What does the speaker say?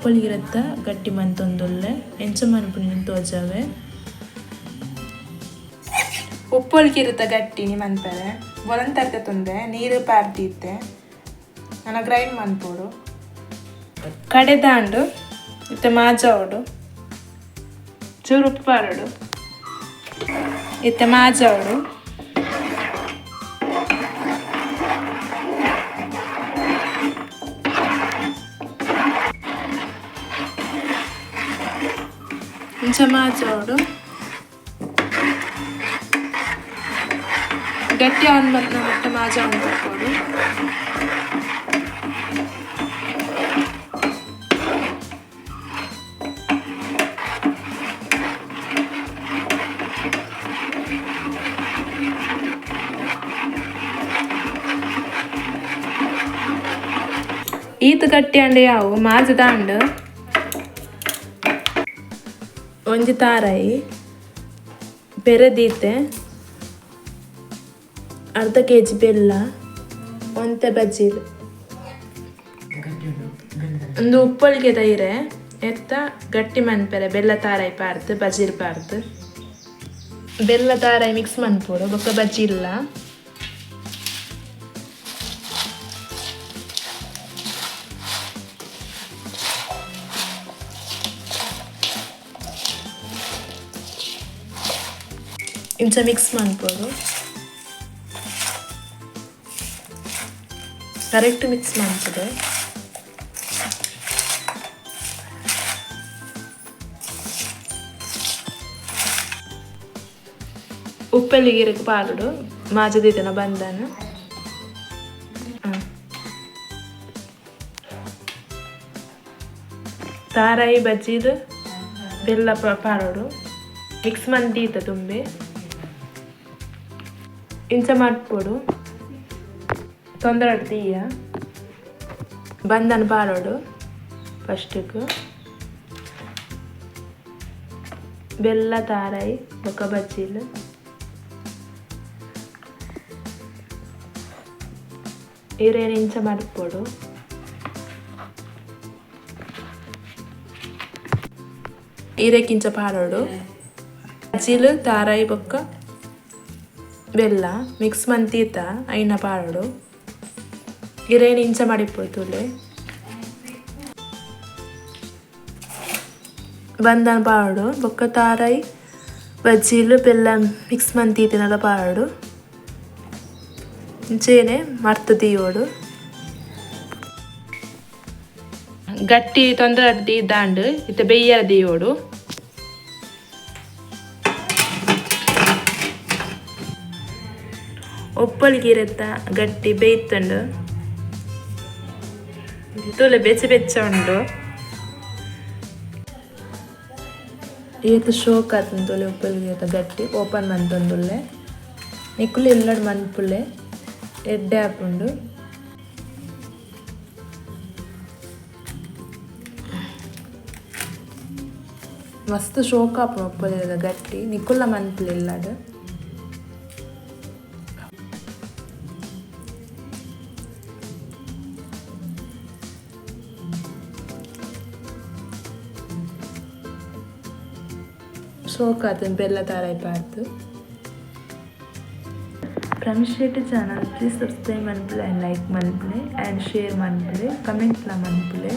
ಉಪ್ಪಲಿಗಿರತ್ತ ಗಟ್ಟಿ ಮಂತೊಂದುಲ್ಲೆ ಎಂಚ ಮನ್ಪುನಿ ತೋಜಾವೆ ಉಪ್ಪೊಲ್ಗಿರುತ್ತ ಗಟ್ಟಿ ನಿ ಮನ್ಪರೆ ಒಲಂತರ್ಕ ತೊಂದೆ ನೀರು ಪಾರ್ದಿತ್ತೆ ನಾನು ಗ್ರೈಂಡ್ ಮನ್ಪೋಡು ಕಡೆದಾಂಡು ಇತ್ತೆ ಮಾಜಾವಡು ಚೂರು ಉಪ್ಪು ಪಾರೋಡು ಇತ್ತೆ ಮಾಜಾವಡು ಇಂಚ ಮಾಜಾವಡು ಗಟ್ಟಿ ಅವನ್ ಬಂದ ಮತ್ತೆ ಮಾಜಾ ಮಾಡ್ಕೊಡು ಈತ ಗಟ್ಟಿ ಅಂಡೆ ಯಾವು ಮಾಜದಾಂಡು ಒಂಜಿ ತಾರಾಯಿ ಬೆರೆದೀತೆ ಅರ್ಧ kg ಬೆಲ್ಲ ಒಂತೆ ಬಜ್ಜೀಲು ಒಂದು ಉಪ್ಪೊಲಿಗೆ ತೈರೆ ಎತ್ತ ಗಟ್ಟಿ ಮನ್ಪೆರೆ ಬೆಲ್ಲ ತಾರಾಯಿ ಪಾರ್ದು ಬಜ್ಜೀರ್ ಪಾರ್ದು ಬೆಲ್ಲ ತಾರಾಯಿ ಮಿಕ್ಸ್ ಮನ್ಪೋಡು ಬೊಕ್ಕ ಬಜ್ಜಿ ಇಲ್ಲ ಇಂಚ ಮಿಕ್ಸ್ ಮನ್ಪೋಡು ಕರೆಕ್ಟ್ ಮಿಕ್ಸ್ ಮಾಡ್ತದೆ ಉಪ್ಪೆಲ್ಲಿಗಿರಕ್ಕೆ ಪಾಲುಡು ಮಾಜದಿದ್ದನ ಬಂದನು ತಾರಾಯಿ ಬಜ್ಜಿದು ಬೆಲ್ಲ ಪಾಲೋಡು ಮಿಕ್ಸ್ ಮಂದೀತ ತುಂಬಿ ಇಂಚ ಮಾಡ್ಕೊಡು ತೊಂದರೆ ತೀಯ ಬಂದನು ಪಾಲೋಡು ಫಸ್ಟಿಗೆ ಬೆಲ್ಲ ತಾರಾಯಿ ఒక బజ్జీలు ఇంచ మరపొడు ఇంచ పాలోడు బజ్జీలు తారాయి బొక్క ಬೆಲ್ಲ ಮಿಕ್ಸ್ ಮಂತೀತ ಐನ ಪಾಡೋಡು ಇಂಚ ಮಾಡಿಪೋತುಲೆ ಬಂದನ ಪಾಡೋಡು ಬೊಕ್ಕ ತಾರಾಯಿ ಬಜ್ಜೀಲು ಬೆಲ್ಲ ಮಿಕ್ಸ್ ಮಂತೀತಿನಲ್ಲ ಪಾಡೋಡು ಇಂಚೇನೆ ಮರ್ತು ತೀಯೋಡು ಗಟ್ಟಿ ತೊಂದರೆ ಅಡ್ಡಿ ದಾಂಡು ಇತ್ತೆ ಬೆಯ್ಯರ ದೀಯೋಡು ಒಪ್ಪಲಿಗಿರತ್ತ ಗಟ್ಟಿ ಬೇಯ್ತಂಡು ತೂಲೆ ಬೆಚ್ಚ ಉಂಡು ಏತು ಶೋಕ್ ಆತನ ತೋಲೆ ಉಪ್ಪಲಿಗಿರತ್ತ ಗಟ್ಟಿ ಓಪನ್ ಮಂತೊಂದುಲ್ಲೆ ನಿಕ್ಕುಲು ಎಲ್ಲಡು ಮನ್ಪುಲೆ ಎಡ್ಡೆ ಹಾಕೊಂಡು ಮಸ್ತ್ ಶೋಕ್ ಆಪುಂಡು ಉಪ್ಪಲಿಗಿರದ ಗಟ್ಟಿ ನಿಕ್ಕುಲ್ಲ ಮನ್ಪುಲೆ ಎಲ್ಲಡು ಶೋಕಾತನ ಬೆಲ್ಲ ತಾರಾಯಿ ಪಾರ್ದು ಪ್ರಮಿಷೇಟ್ ಚಾನಲ್ ಪ್ಲೀಸ್ ಸಬ್ಸ್ಕ್ರೈಬ್ ಮನ್ಪುಲೆ ಆ್ಯಂಡ್ ಲೈಕ್ ಮನ್ಪುಲೆ ಆ್ಯಂಡ್ ಶೇರ್ ಮನ್ಪುಲೆ ಕಮೆಂಟ್ಲ ಮನ್ಪುಲೆ